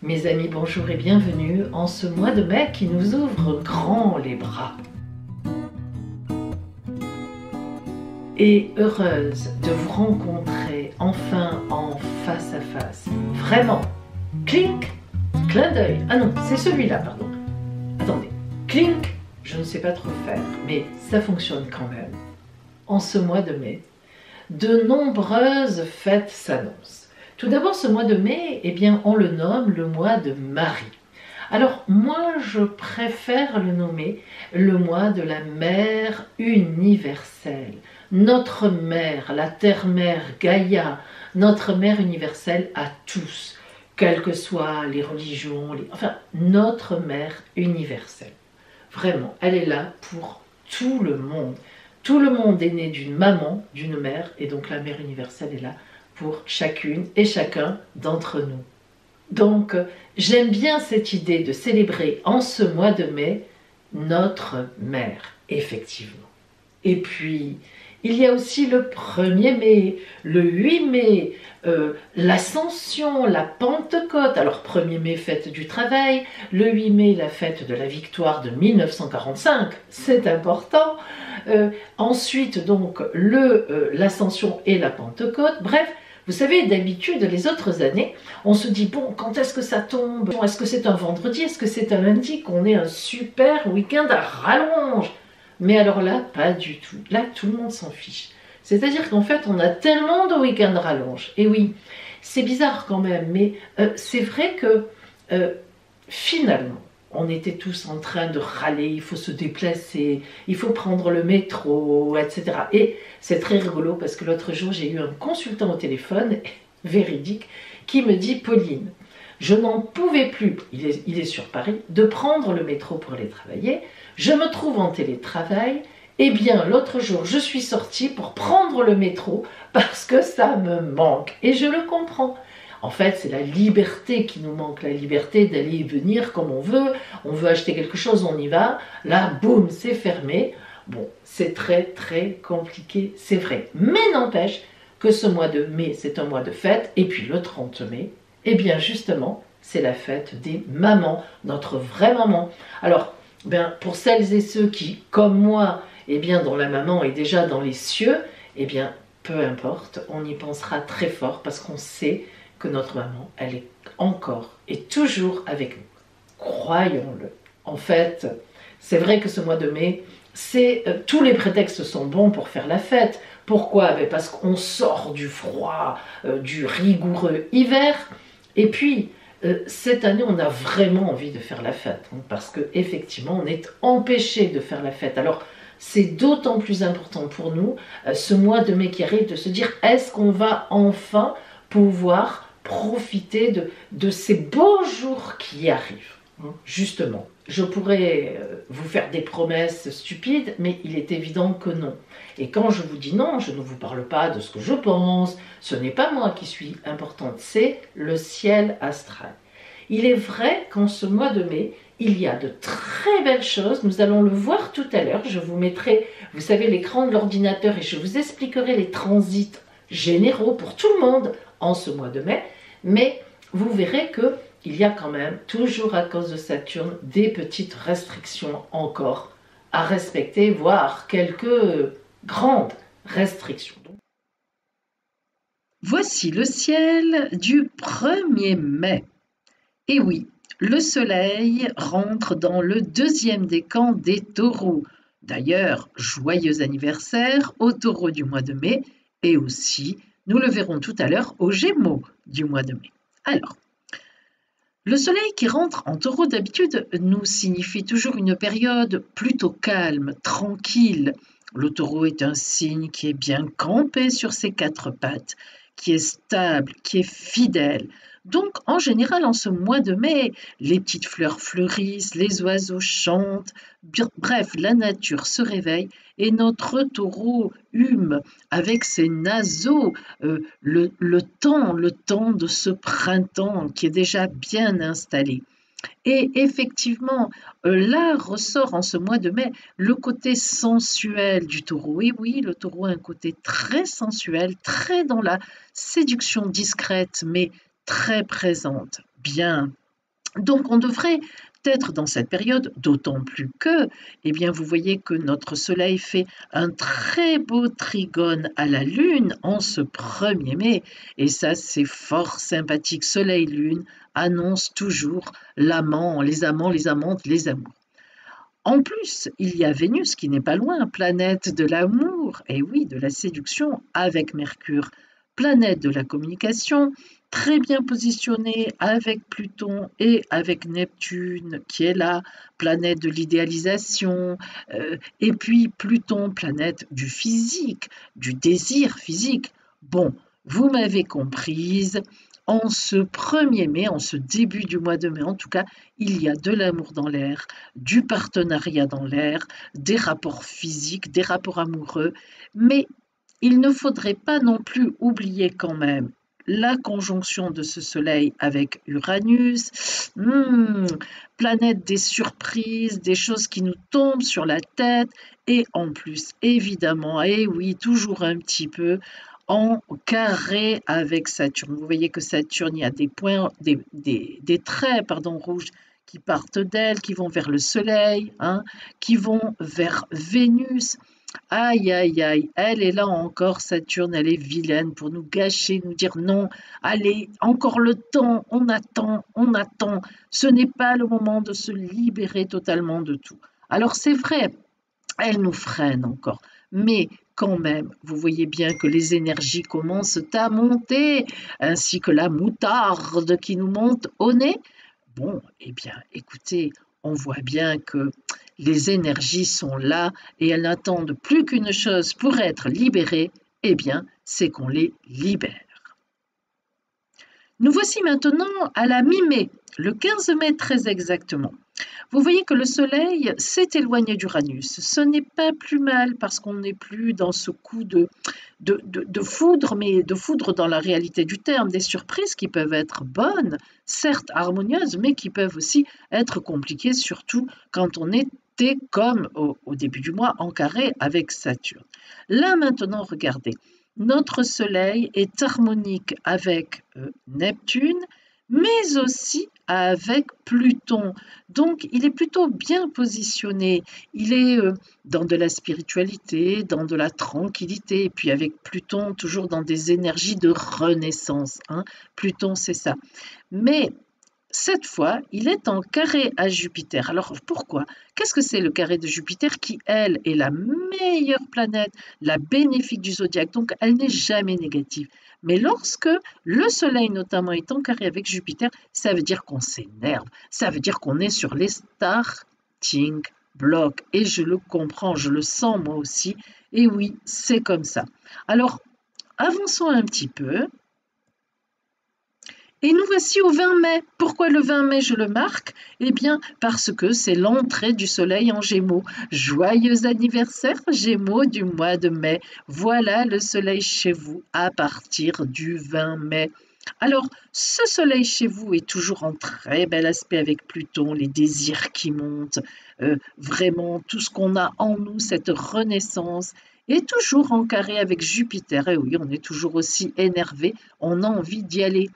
Mes amis, bonjour et bienvenue en ce mois de mai qui nous ouvre grand les bras. Et heureuse de vous rencontrer enfin en face à face. Vraiment. Clink, clin d'œil. Ah non, c'est celui-là, pardon. Attendez. Clink, je ne sais pas trop faire, mais ça fonctionne quand même. En ce mois de mai, de nombreuses fêtes s'annoncent. Tout d'abord, ce mois de mai, eh bien, on le nomme le mois de Marie. Alors, moi, je préfère le nommer le mois de la Mère universelle. Notre Mère, la Terre-Mère Gaïa, notre Mère universelle à tous, quelles que soient les religions, enfin, notre Mère universelle. Vraiment, elle est là pour tout le monde. Tout le monde est né d'une maman, d'une mère, et donc la Mère universelle est là pour chacune et chacun d'entre nous. Donc, j'aime bien cette idée de célébrer en ce mois de mai notre mère, effectivement. Et puis, il y a aussi le 1er mai, le 8 mai, l'Ascension, la Pentecôte. Alors, 1er mai, fête du travail, le 8 mai, la fête de la victoire de 1945, c'est important. Ensuite, donc, l'Ascension et la Pentecôte. Bref, vous savez, d'habitude, les autres années, on se dit, bon, quand est-ce que ça tombe? Est-ce que c'est un vendredi? Est-ce que c'est un lundi? Qu'on ait un super week-end à rallonge? Mais alors là, pas du tout. Là, tout le monde s'en fiche. C'est-à-dire qu'en fait, on a tellement de week-ends rallonge. Et oui, c'est bizarre quand même, mais c'est vrai que finalement, on était tous en train de râler, il faut se déplacer, il faut prendre le métro, etc. Et c'est très rigolo parce que l'autre jour, j'ai eu un consultant au téléphone, véridique, qui me dit « Pauline, je n'en pouvais plus, il est sur Paris, de prendre le métro pour aller travailler. Je me trouve en télétravail. Eh bien, l'autre jour, je suis sortie pour prendre le métro parce que ça me manque. Et je le comprends. En fait, c'est la liberté qui nous manque, la liberté d'aller et venir comme on veut acheter quelque chose, on y va, là, boum, c'est fermé. Bon, c'est très, très compliqué, c'est vrai. Mais n'empêche que ce mois de mai, c'est un mois de fête, et puis le 30 mai, eh bien, justement, c'est la fête des mamans, notre vraie maman. Alors, ben, pour celles et ceux qui, comme moi, eh bien, dont la maman est déjà dans les cieux, eh bien, peu importe, on y pensera très fort parce qu'on sait que notre maman, elle est encore et toujours avec nous. Croyons-le. En fait, c'est vrai que ce mois de mai, tous les prétextes sont bons pour faire la fête. Pourquoi? Parce qu'on sort du froid, du rigoureux hiver. Et puis, cette année, on a vraiment envie de faire la fête. Parce qu'effectivement, on est empêché de faire la fête. Alors, c'est d'autant plus important pour nous, ce mois de mai qui arrive, de se dire, est-ce qu'on va enfin pouvoir profiter de ces beaux jours qui arrivent. Justement, je pourrais vous faire des promesses stupides, mais il est évident que non. Et quand je vous dis non, je ne vous parle pas de ce que je pense, ce n'est pas moi qui suis importante, c'est le ciel astral. Il est vrai qu'en ce mois de mai, il y a de très belles choses, nous allons le voir tout à l'heure, je vous mettrai, vous savez, l'écran de l'ordinateur et je vous expliquerai les transits généraux pour tout le monde en ce mois de mai, mais vous verrez qu'il y a quand même, toujours à cause de Saturne, des petites restrictions encore à respecter, voire quelques grandes restrictions. Voici le ciel du 1er mai. Et oui, le soleil rentre dans le 2e décan des taureaux. D'ailleurs, joyeux anniversaire aux taureaux du mois de mai et aussi, nous le verrons tout à l'heure, aux Gémeaux du mois de mai. Alors, le soleil qui rentre en taureau d'habitude nous signifie toujours une période plutôt calme, tranquille. Le taureau est un signe qui est bien campé sur ses 4 pattes, qui est stable, qui est fidèle. Donc, en général, en ce mois de mai, les petites fleurs fleurissent, les oiseaux chantent, bref, la nature se réveille et notre taureau hume avec ses naseaux le temps de ce printemps qui est déjà bien installé. Et effectivement, là ressort en ce mois de mai le côté sensuel du taureau. Et oui, le taureau a un côté très sensuel, très dans la séduction discrète, mais très présente. Bien, Donc on devrait être dans cette période, d'autant plus que, eh bien, vous voyez que notre Soleil fait un très beau trigone à la Lune en ce 1er mai, et ça c'est fort sympathique. Soleil-Lune annonce toujours l'amant, les amants, les amantes, les amours. En plus, il y a Vénus qui n'est pas loin, planète de l'amour, et oui, de la séduction avec Mercure, planète de la communication, très bien positionnée avec Pluton et avec Neptune qui est là, planète de l'idéalisation, et puis Pluton, planète du physique, du désir physique. Bon, vous m'avez comprise, en ce 1er mai, en ce début du mois de mai en tout cas, il y a de l'amour dans l'air, du partenariat dans l'air, des rapports physiques, des rapports amoureux, mais il ne faudrait pas non plus oublier quand même la conjonction de ce soleil avec Uranus, planète des surprises, des choses qui nous tombent sur la tête, et en plus, évidemment, et oui, toujours un petit peu, en carré avec Saturne. Vous voyez que Saturne, il y a des points, des traits pardon, rouges qui partent d'elle, qui vont vers le Soleil, hein, qui vont vers Vénus. Aïe, aïe, aïe, elle est là encore, Saturne, elle est vilaine pour nous gâcher, nous dire non, allez, encore le temps, on attend, ce n'est pas le moment de se libérer totalement de tout. Alors c'est vrai, elle nous freine encore, mais quand même, vous voyez bien que les énergies commencent à monter, ainsi que la moutarde qui nous monte au nez. Bon, eh bien, écoutez, on voit bien que les énergies sont là et elles n'attendent plus qu'une chose pour être libérées, eh bien, c'est qu'on les libère. Nous voici maintenant à la mi-mai, le 15 mai très exactement. Vous voyez que le Soleil s'est éloigné d'Uranus. Ce n'est pas plus mal parce qu'on n'est plus dans ce coup de foudre, mais de foudre dans la réalité du terme, des surprises qui peuvent être bonnes, certes harmonieuses, mais qui peuvent aussi être compliquées, surtout quand on était comme au début du mois en carré avec Saturne. Là maintenant, regardez, notre Soleil est harmonique avec Neptune, mais aussi avec Pluton. Donc, il est plutôt bien positionné. Il est dans de la spiritualité, dans de la tranquillité, et puis avec Pluton, toujours dans des énergies de renaissance. Hein. Pluton, c'est ça. Mais cette fois, il est en carré à Jupiter. Alors pourquoi? Qu'est-ce que c'est le carré de Jupiter qui, elle, est la meilleure planète, la bénéfique du zodiaque, donc elle n'est jamais négative. Mais lorsque le Soleil notamment est en carré avec Jupiter, ça veut dire qu'on s'énerve, ça veut dire qu'on est sur les starting blocks. Et je le comprends, je le sens moi aussi. Et oui, c'est comme ça. Alors, avançons un petit peu. Et nous voici au 20 mai. Pourquoi le 20 mai je le marque? Eh bien parce que c'est l'entrée du soleil en Gémeaux. Joyeux anniversaire Gémeaux du mois de mai. Voilà le soleil chez vous à partir du 20 mai. Alors, ce soleil chez vous est toujours en très bel aspect avec Pluton, les désirs qui montent, vraiment tout ce qu'on a en nous, cette renaissance, est toujours en carré avec Jupiter. Et oui, on est toujours aussi énervé, on a envie d'y aller.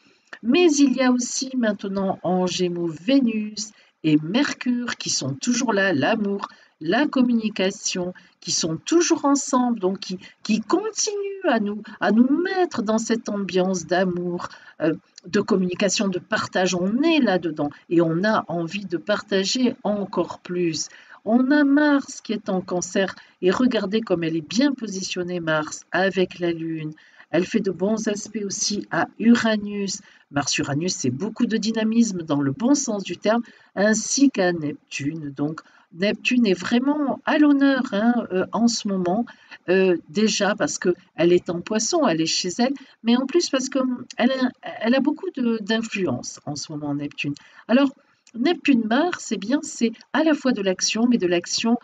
Mais il y a aussi maintenant en Gémeaux Vénus et Mercure qui sont toujours là, l'amour, la communication, qui sont toujours ensemble, donc qui continuent à nous mettre dans cette ambiance d'amour, de communication, de partage. On est là-dedans et on a envie de partager encore plus. On a Mars qui est en Cancer et regardez comme elle est bien positionnée, Mars, avec la Lune. Elle fait de bons aspects aussi à Uranus. Mars-Uranus, c'est beaucoup de dynamisme dans le bon sens du terme, ainsi qu'à Neptune. Donc, Neptune est vraiment à l'honneur en ce moment, déjà parce qu'elle est en Poisson, elle est chez elle, mais en plus parce qu'elle a beaucoup d'influence en ce moment, Neptune. Alors, Neptune-Mars, eh bien, c'est à la fois de l'action, mais de l'action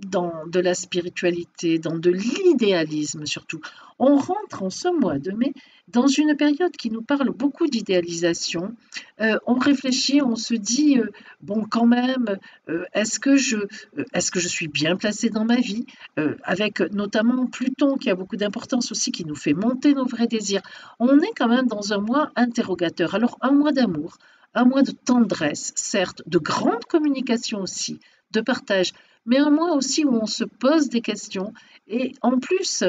dans de la spiritualité, dans de l'idéalisme surtout. On rentre en ce mois de mai dans une période qui nous parle beaucoup d'idéalisation. On réfléchit, on se dit, bon, quand même, est-ce que je suis bien placée dans ma vie, avec notamment Pluton qui a beaucoup d'importance aussi, qui nous fait monter nos vrais désirs. On est quand même dans un mois interrogateur. Alors, un mois d'amour, un mois de tendresse, certes, de grande communication aussi, de partage, mais un mois aussi où on se pose des questions et en plus,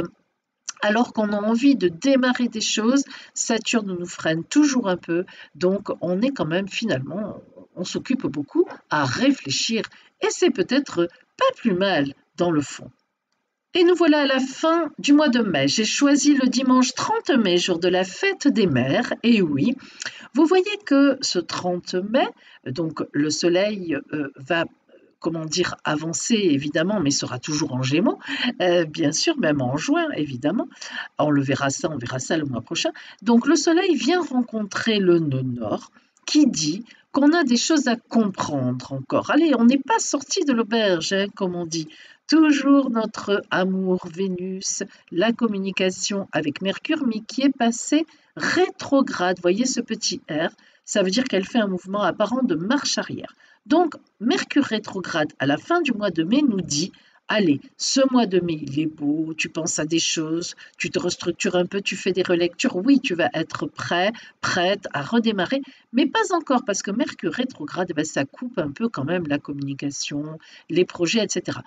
alors qu'on a envie de démarrer des choses, Saturne nous freine toujours un peu, donc on est quand même finalement, on s'occupe beaucoup à réfléchir et c'est peut-être pas plus mal dans le fond. Et nous voilà à la fin du mois de mai. J'ai choisi le dimanche 30 mai, jour de la fête des mères. Et oui, vous voyez que ce 30 mai, donc le soleil va, comment dire, avancer évidemment, mais sera toujours en Gémeaux, bien sûr, même en juin évidemment. On verra ça le mois prochain. Donc le soleil vient rencontrer le nœud nord qui dit qu'on a des choses à comprendre encore. Allez, on n'est pas sorti de l'auberge, hein, comme on dit. Toujours notre amour Vénus, la communication avec Mercure, mais qui est passé rétrograde. Voyez ce petit R, ça veut dire qu'elle fait un mouvement apparent de marche arrière. Donc, Mercure rétrograde à la fin du mois de mai nous dit allez, ce mois de mai, il est beau, tu penses à des choses, tu te restructures un peu, tu fais des relectures. Oui, tu vas être prête à redémarrer, mais pas encore parce que Mercure rétrograde, ça coupe un peu quand même la communication, les projets, etc.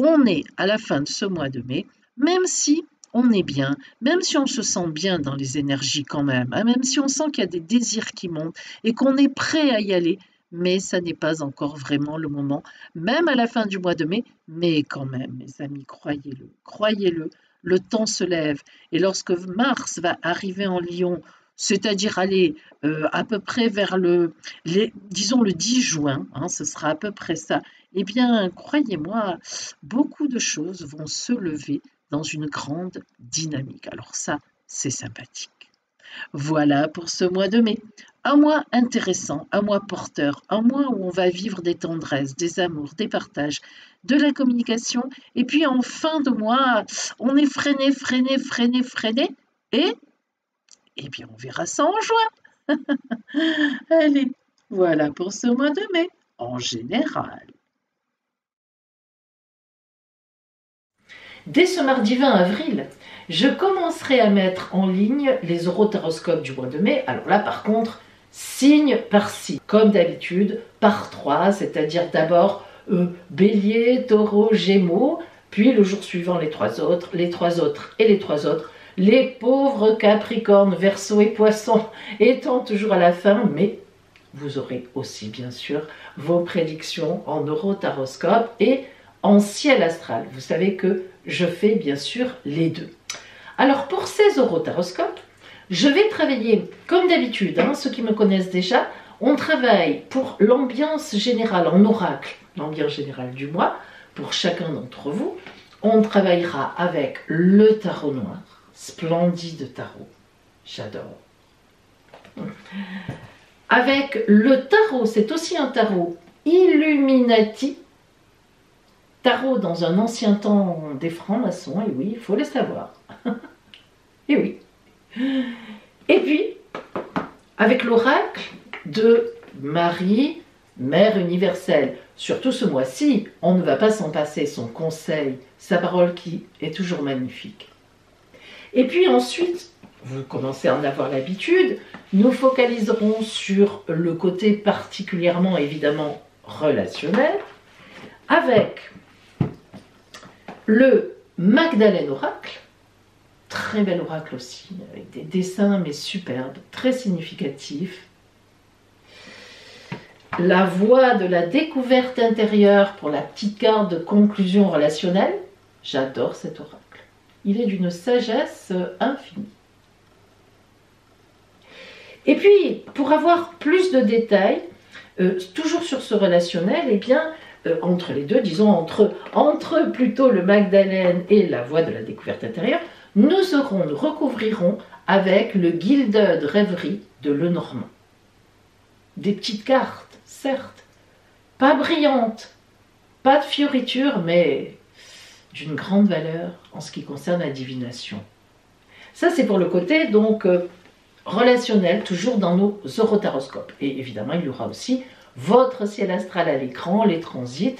On est à la fin de ce mois de mai, même si on est bien, même si on se sent bien dans les énergies quand même, hein, même si on sent qu'il y a des désirs qui montent et qu'on est prêt à y aller, mais ça n'est pas encore vraiment le moment, même à la fin du mois de mai, mais quand même, mes amis, croyez-le, le temps se lève. Et lorsque Mars va arriver en Lion, c'est-à-dire aller à peu près vers disons le 10 juin, hein, ce sera à peu près ça, eh bien, croyez-moi, beaucoup de choses vont se lever dans une grande dynamique. Alors ça, c'est sympathique. Voilà pour ce mois de mai. Un mois intéressant, un mois porteur, un mois où on va vivre des tendresses, des amours, des partages, de la communication. Et puis en fin de mois, on est freiné, et eh bien on verra ça en juin. Allez, voilà pour ce mois de mai, en général. Dès ce mardi 20 avril, je commencerai à mettre en ligne les horotaroscopes du mois de mai. Alors là, par contre, signe par signe, comme d'habitude, par 3, c'est-à-dire d'abord Bélier, Taureau, Gémeaux, puis le jour suivant les 3 autres, les 3 autres et les 3 autres. Les pauvres Capricornes, Verseau et Poissons étant toujours à la fin, mais vous aurez aussi bien sûr vos prédictions en horotaroscope et en ciel astral. Vous savez que je fais bien sûr les deux. Alors pour ces horotaroscopes, je vais travailler comme d'habitude, hein, ceux qui me connaissent déjà, on travaille pour l'ambiance générale en oracle, l'ambiance générale du mois, pour chacun d'entre vous. On travaillera avec le tarot noir, splendide tarot, j'adore. Avec le tarot, c'est aussi un tarot Illuminati, tarot dans un ancien temps des francs-maçons, et oui, il faut le savoir. Et oui. Et puis, avec l'oracle de Marie, Mère universelle. Surtout ce mois-ci, on ne va pas s'en passer, son conseil, sa parole qui est toujours magnifique. Et puis ensuite, vous commencez à en avoir l'habitude, nous focaliserons sur le côté particulièrement, évidemment, relationnel, avec le Magdalène Oracle, très bel oracle aussi, avec des dessins mais superbes, très significatifs. La voie de la découverte intérieure pour la petite carte de conclusion relationnelle, j'adore cet oracle. Il est d'une sagesse infinie. Et puis, pour avoir plus de détails, toujours sur ce relationnel, eh bien, entre les deux, disons entre plutôt le Magdalène et la voie de la découverte intérieure, nous recouvrirons avec le Gilded Rêverie de Lenormand. Des petites cartes, certes, pas brillantes, pas de fioritures, mais d'une grande valeur en ce qui concerne la divination. Ça, c'est pour le côté, donc, relationnel, toujours dans nos horotaroscopes. Et évidemment, il y aura aussi votre ciel astral à l'écran, les transits,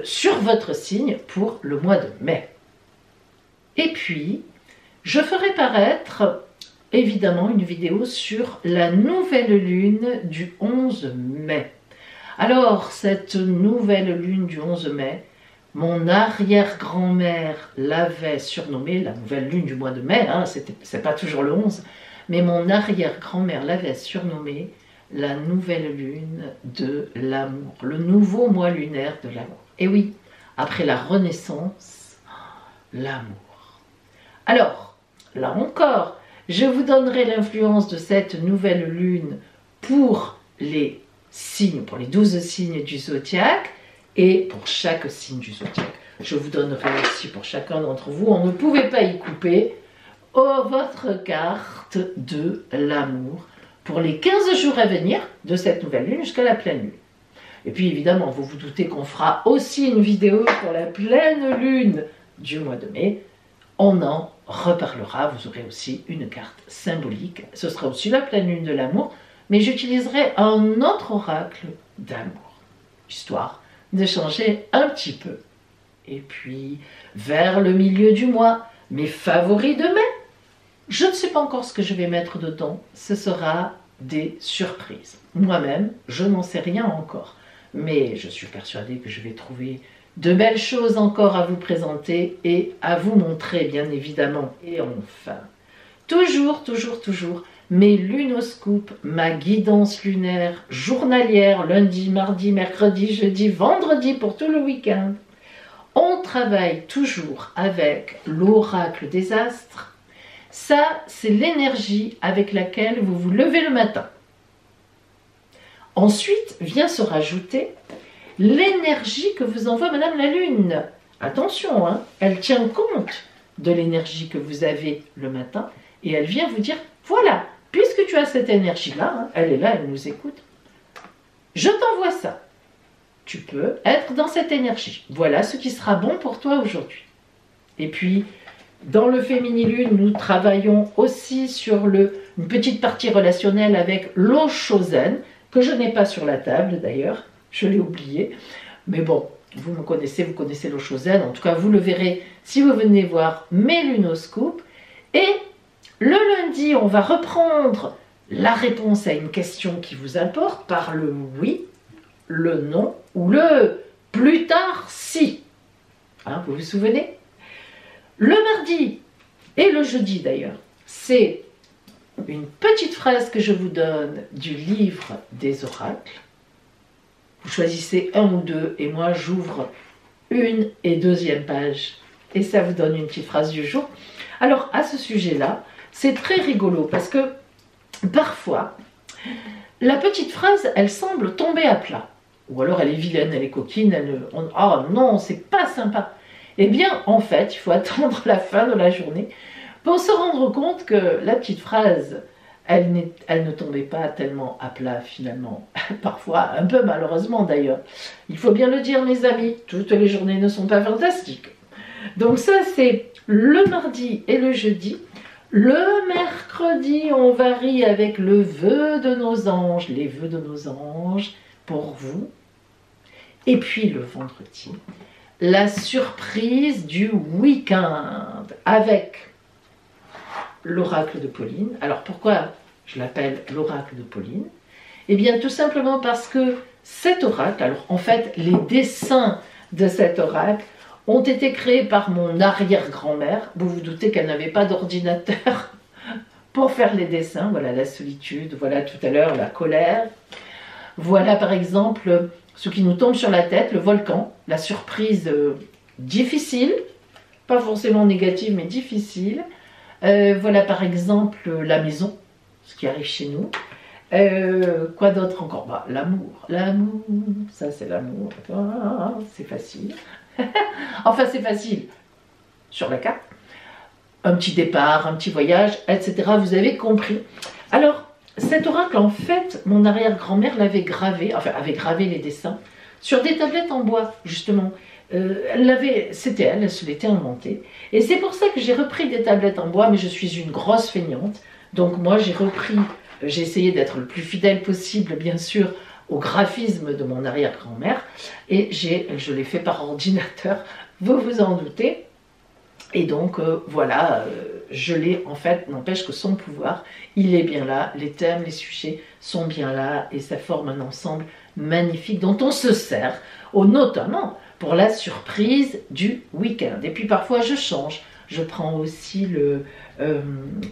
sur votre signe pour le mois de mai. Et puis, je ferai paraître évidemment une vidéo sur la nouvelle lune du 11 mai. Alors, cette nouvelle lune du 11 mai, mon arrière-grand-mère l'avait surnommée, la nouvelle lune du mois de mai, hein, c'est pas toujours le 11, mais mon arrière-grand-mère l'avait surnommée la nouvelle lune de l'amour, le nouveau mois lunaire de l'amour. Et oui, après la Renaissance, l'amour. Alors, là encore, je vous donnerai l'influence de cette nouvelle lune pour les signes, pour les 12 signes du zodiaque et pour chaque signe du zodiaque. Je vous donnerai aussi pour chacun d'entre vous, on ne pouvait pas y couper, votre carte de l'amour pour les 15 jours à venir de cette nouvelle lune jusqu'à la pleine lune. Et puis évidemment, vous vous doutez qu'on fera aussi une vidéo pour la pleine lune du mois de mai. On en reparlera, vous aurez aussi une carte symbolique. Ce sera aussi la pleine lune de l'amour, mais j'utiliserai un autre oracle d'amour, histoire de changer un petit peu. Et puis, vers le milieu du mois, mes favoris de mai. Je ne sais pas encore ce que je vais mettre dedans, ce sera des surprises. Moi-même, je n'en sais rien encore, mais je suis persuadée que je vais trouver de belles choses encore à vous présenter et à vous montrer, bien évidemment. Et enfin, toujours, mes lunoscopes, ma guidance lunaire journalière, lundi, mardi, mercredi, jeudi, vendredi pour tout le week-end. On travaille toujours avec l'oracle des astres. Ça, c'est l'énergie avec laquelle vous vous levez le matin. Ensuite, vient se rajouter l'énergie que vous envoie Madame la Lune. Attention, hein, elle tient compte de l'énergie que vous avez le matin et elle vient vous dire, voilà, puisque tu as cette énergie-là, hein, elle est là, elle nous écoute, je t'envoie ça. Tu peux être dans cette énergie. Voilà ce qui sera bon pour toi aujourd'hui. Et puis, dans le Féminilune, nous travaillons aussi sur une petite partie relationnelle avec l'eau Chosen, que je n'ai pas sur la table d'ailleurs, je l'ai oublié. Mais bon, vous me connaissez, vous connaissez l'eau Chosen. En tout cas, vous le verrez si vous venez voir mes lunoscopes. Et le lundi, on va reprendre la réponse à une question qui vous importe par le oui, le non ou le plus tard si. Hein, vous vous souvenez ? Le mardi et le jeudi d'ailleurs, c'est une petite phrase que je vous donne du livre des oracles. Vous choisissez un ou deux et moi j'ouvre une et deuxième page et ça vous donne une petite phrase du jour. Alors à ce sujet-là, c'est très rigolo parce que parfois, la petite phrase, elle semble tomber à plat. Ou alors elle est vilaine, elle est coquine, oh non, c'est pas sympa. Eh bien, en fait, il faut attendre la fin de la journée pour se rendre compte que la petite phrase, elle ne tombait pas tellement à plat finalement. Parfois, un peu malheureusement d'ailleurs. Il faut bien le dire, mes amis, toutes les journées ne sont pas fantastiques. Donc ça, c'est le mardi et le jeudi. Le mercredi, on varie avec le vœu de nos anges, les vœux de nos anges pour vous. Et puis le vendredi, la surprise du week-end avec l'oracle de Pauline. Alors pourquoi je l'appelle l'oracle de Pauline? Eh bien tout simplement parce que cet oracle, alors en fait les dessins de cet oracle ont été créés par mon arrière-grand-mère. Vous vous doutez qu'elle n'avait pas d'ordinateur pour faire les dessins. Voilà la solitude, voilà tout à l'heure la colère. Voilà par exemple ce qui nous tombe sur la tête, le volcan, la surprise difficile, pas forcément négative mais difficile. Voilà par exemple la maison, ce qui arrive chez nous. Quoi d'autre encore? Bah, l'amour, ça c'est l'amour, c'est facile. Enfin c'est facile sur la carte. Un petit départ, un petit voyage, etc. Vous avez compris. Alors, cet oracle, en fait, mon arrière-grand-mère l'avait gravé, enfin avait gravé les dessins sur des tablettes en bois, justement. C'était elle se l'était inventée. Et c'est pour ça que j'ai repris des tablettes en bois, mais je suis une grosse feignante. Donc moi, j'ai essayé d'être le plus fidèle possible, bien sûr, au graphisme de mon arrière-grand-mère. Et je l'ai fait par ordinateur, vous vous en doutez. Et donc, voilà, je l'ai, en fait, n'empêche que son pouvoir, il est bien là, les thèmes, les sujets sont bien là, et ça forme un ensemble magnifique dont on se sert, notamment pour la surprise du week-end. Et puis parfois, je change. Je prends aussi le,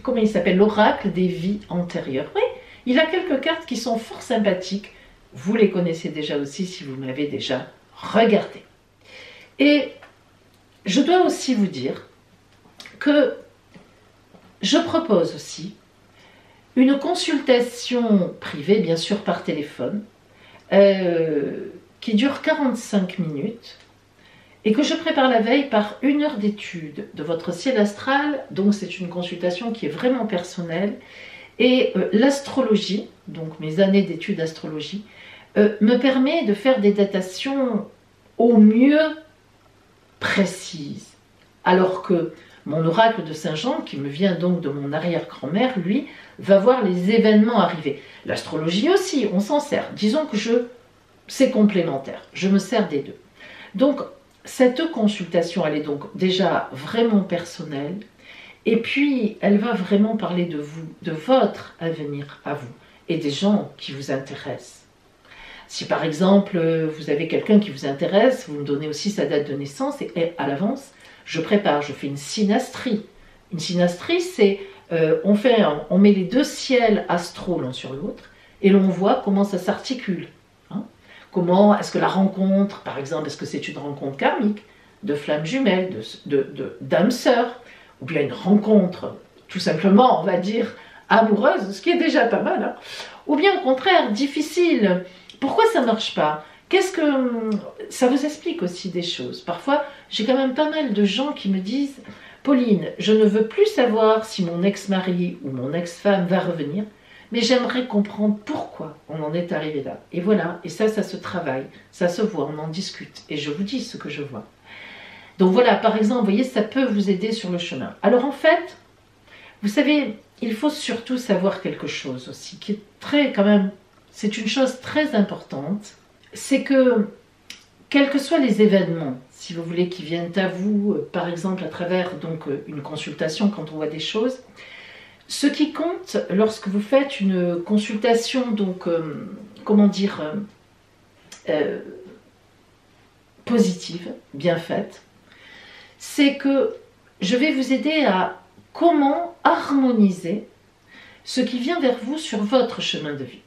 comment il s'appelle, l'oracle des vies antérieures. Oui, il a quelques cartes qui sont fort sympathiques. Vous les connaissez déjà aussi si vous m'avez déjà regardé. Et je dois aussi vous dire que je propose aussi une consultation privée, bien sûr par téléphone, qui dure 45 minutes et que je prépare la veille par 1 heure d'étude de votre ciel astral. Donc c'est une consultation qui est vraiment personnelle. Et l'astrologie, donc mes années d'études d'astrologie, me permet de faire des datations au mieux précises. Alors que mon oracle de Saint-Jean, qui me vient donc de mon arrière-grand-mère, lui, va voir les événements arriver. L'astrologie aussi, on s'en sert. Disons que c'est complémentaire. Je me sers des deux. Donc, cette consultation, elle est donc déjà vraiment personnelle. Et puis, elle va vraiment parler de vous, de votre avenir à vous et des gens qui vous intéressent. Si par exemple, vous avez quelqu'un qui vous intéresse, vous me donnez aussi sa date de naissance et à l'avance, je prépare, je fais une synastrie. Une synastrie, c'est on met les 2 ciels astraux l'un sur l'autre et l'on voit comment ça s'articule. Hein. Comment est-ce que la rencontre, par exemple, est-ce que c'est une rencontre karmique, de flammes jumelles, d'âmes sœurs, ou bien une rencontre, tout simplement, on va dire, amoureuse, ce qui est déjà pas mal, hein. Ou bien au contraire, difficile. Pourquoi ça ne marche pas? Qu'est-ce que... Ça vous explique aussi des choses. Parfois, j'ai quand même pas mal de gens qui me disent « Pauline, je ne veux plus savoir si mon ex-mari ou mon ex-femme va revenir, mais j'aimerais comprendre pourquoi on en est arrivé là. » Et voilà, et ça se travaille, ça se voit, on en discute, et je vous dis ce que je vois. Donc voilà, par exemple, vous voyez, ça peut vous aider sur le chemin. Alors en fait, vous savez, il faut surtout savoir quelque chose aussi, qui est très quand même, c'est une chose très importante, c'est que, quels que soient les événements, si vous voulez, qui viennent à vous, par exemple à travers donc une consultation quand on voit des choses, ce qui compte lorsque vous faites une consultation, donc, comment dire, positive, bien faite, c'est que je vais vous aider à comment harmoniser ce qui vient vers vous sur votre chemin de vie.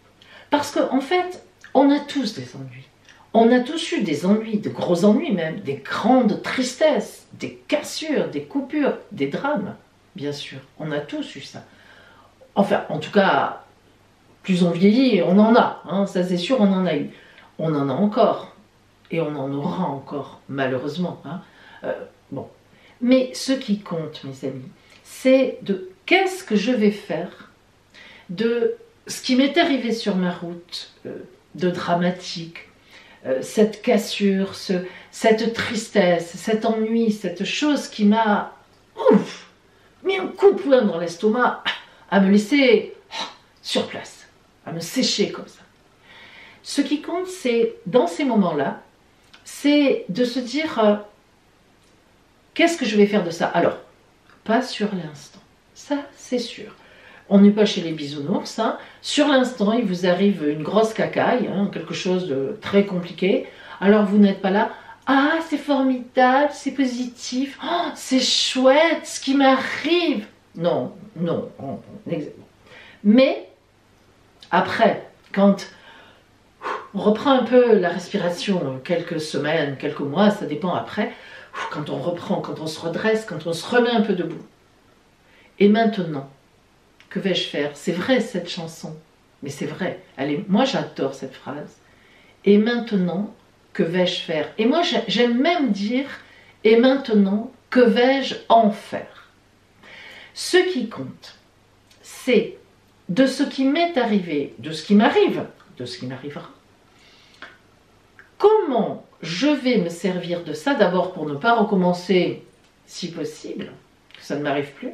Parce qu'en fait, on a tous des ennuis. On a tous eu des ennuis, de gros ennuis même, des grandes tristesses, des cassures, des coupures, des drames, bien sûr. On a tous eu ça. Enfin, en tout cas, plus on vieillit, on en a, hein, ça c'est sûr, on en a eu. On en a encore, et on en aura encore, malheureusement. Hein. Bon. Mais ce qui compte, mes amis, c'est de qu'est-ce que je vais faire de ce qui m'est arrivé sur ma route, de dramatique, cette cassure, cette tristesse, cet ennui, cette chose qui m'a mis un coup de poing dans l'estomac, à me laisser sur place, à me sécher comme ça. Ce qui compte, c'est, dans ces moments-là, c'est de se dire, qu'est-ce que je vais faire de ça? Alors, pas sur l'instant, ça c'est sûr. On n'est pas chez les bisounours, hein. Sur l'instant, il vous arrive une grosse cacaille, hein, quelque chose de très compliqué. Alors vous n'êtes pas là, ah c'est formidable, c'est positif, oh, c'est chouette ce qui m'arrive. Non, non, mais après, quand on reprend un peu la respiration, quelques semaines, quelques mois, ça dépend après, quand on reprend, quand on se redresse, quand on se remet un peu debout. Et maintenant, que vais-je faire? C'est vrai cette chanson, mais c'est vrai. Moi j'adore cette phrase. Et maintenant, que vais-je faire? Et moi j'aime même dire, et maintenant, que vais-je en faire? Ce qui compte, c'est de ce qui m'est arrivé, de ce qui m'arrive, de ce qui m'arrivera. Comment je vais me servir de ça, d'abord pour ne pas recommencer, si possible, que ça ne m'arrive plus.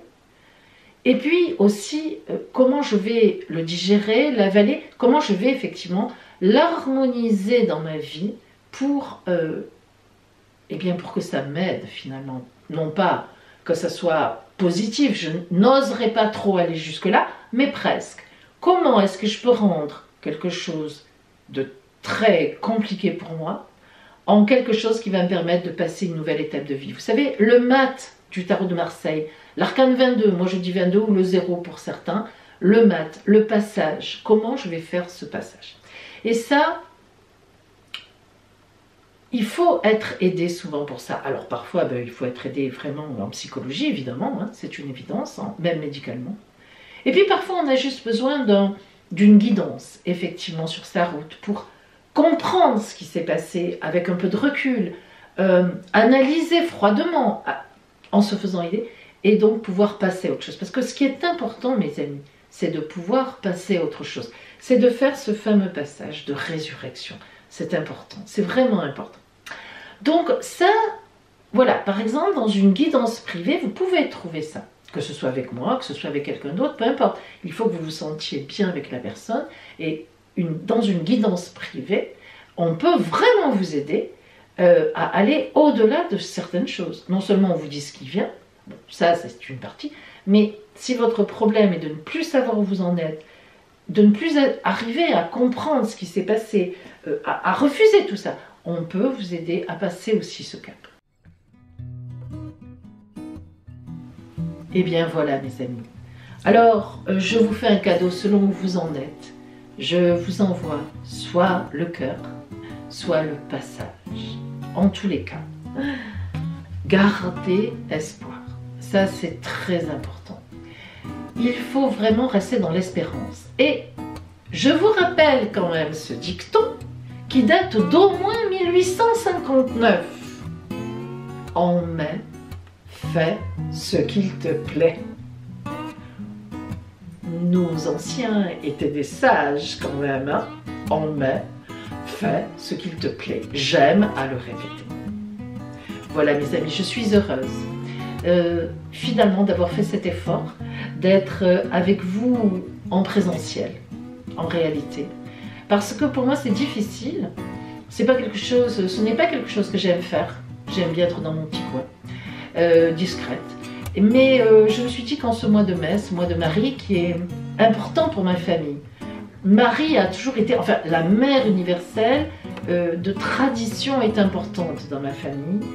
Et puis aussi, comment je vais le digérer, l'avaler, comment je vais effectivement l'harmoniser dans ma vie pour, eh bien pour que ça m'aide finalement. Non pas que ça soit positif. Je n'oserais pas trop aller jusque-là, mais presque. Comment est-ce que je peux rendre quelque chose de très compliqué pour moi en quelque chose qui va me permettre de passer une nouvelle étape de vie? Vous savez, le mat du tarot de Marseille, l'arcane 22, moi je dis 22 ou le 0 pour certains, le mat, le passage, comment je vais faire ce passage? Et ça, il faut être aidé souvent pour ça. Alors parfois, il faut être aidé vraiment en psychologie, évidemment, hein, c'est une évidence, hein, même médicalement. Et puis parfois, on a juste besoin d'une guidance, effectivement, sur sa route, pour comprendre ce qui s'est passé avec un peu de recul, analyser froidement, en se faisant aider, et donc pouvoir passer à autre chose. Parce que ce qui est important, mes amis, c'est de pouvoir passer à autre chose. C'est de faire ce fameux passage de résurrection. C'est important, c'est vraiment important. Donc ça, voilà, par exemple, dans une guidance privée, vous pouvez trouver ça. Que ce soit avec moi, que ce soit avec quelqu'un d'autre, peu importe. Il faut que vous vous sentiez bien avec la personne. Et dans une guidance privée, on peut vraiment vous aider à aller au-delà de certaines choses. Non seulement on vous dit ce qui vient, bon, ça c'est une partie, mais si votre problème est de ne plus savoir où vous en êtes, de ne plus arriver à comprendre ce qui s'est passé, à refuser tout ça, on peut vous aider à passer aussi ce cap. Et bien voilà mes amis. Alors je vous fais un cadeau selon où vous en êtes. Je vous envoie soit le cœur, soit le passage. En tous les cas, gardez espoir. Ça c'est très important. Il faut vraiment rester dans l'espérance. Et je vous rappelle quand même ce dicton qui date d'au moins 1859. En mai, fais ce qu'il te plaît. Nos anciens étaient des sages quand même, hein? En mai, fais ce qu'il te plaît. J'aime à le répéter. Voilà mes amis, je suis heureuse finalement d'avoir fait cet effort, d'être avec vous en présentiel, en réalité. Parce que pour moi c'est difficile, c'est pas quelque chose, ce n'est pas quelque chose que j'aime faire. J'aime bien être dans mon petit coin, discrète. Mais je me suis dit qu'en ce mois de mai, ce mois de Marie qui est important pour ma famille, Marie a toujours été, enfin la mère universelle de tradition est importante dans ma famille.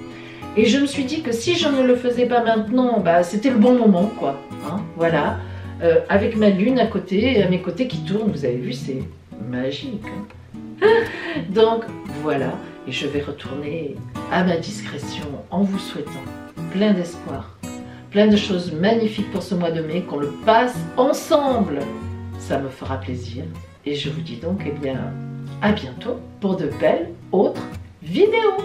Et je me suis dit que si je ne le faisais pas maintenant, c'était le bon moment, quoi. Hein, voilà, avec ma lune à côté, à mes côtés qui tourne, vous avez vu, c'est magique. Hein. Donc voilà, et je vais retourner à ma discrétion en vous souhaitant plein d'espoir, plein de choses magnifiques pour ce mois de mai, qu'on le passe ensemble. Ça me fera plaisir. Et je vous dis donc, eh bien, à bientôt pour de belles autres vidéos.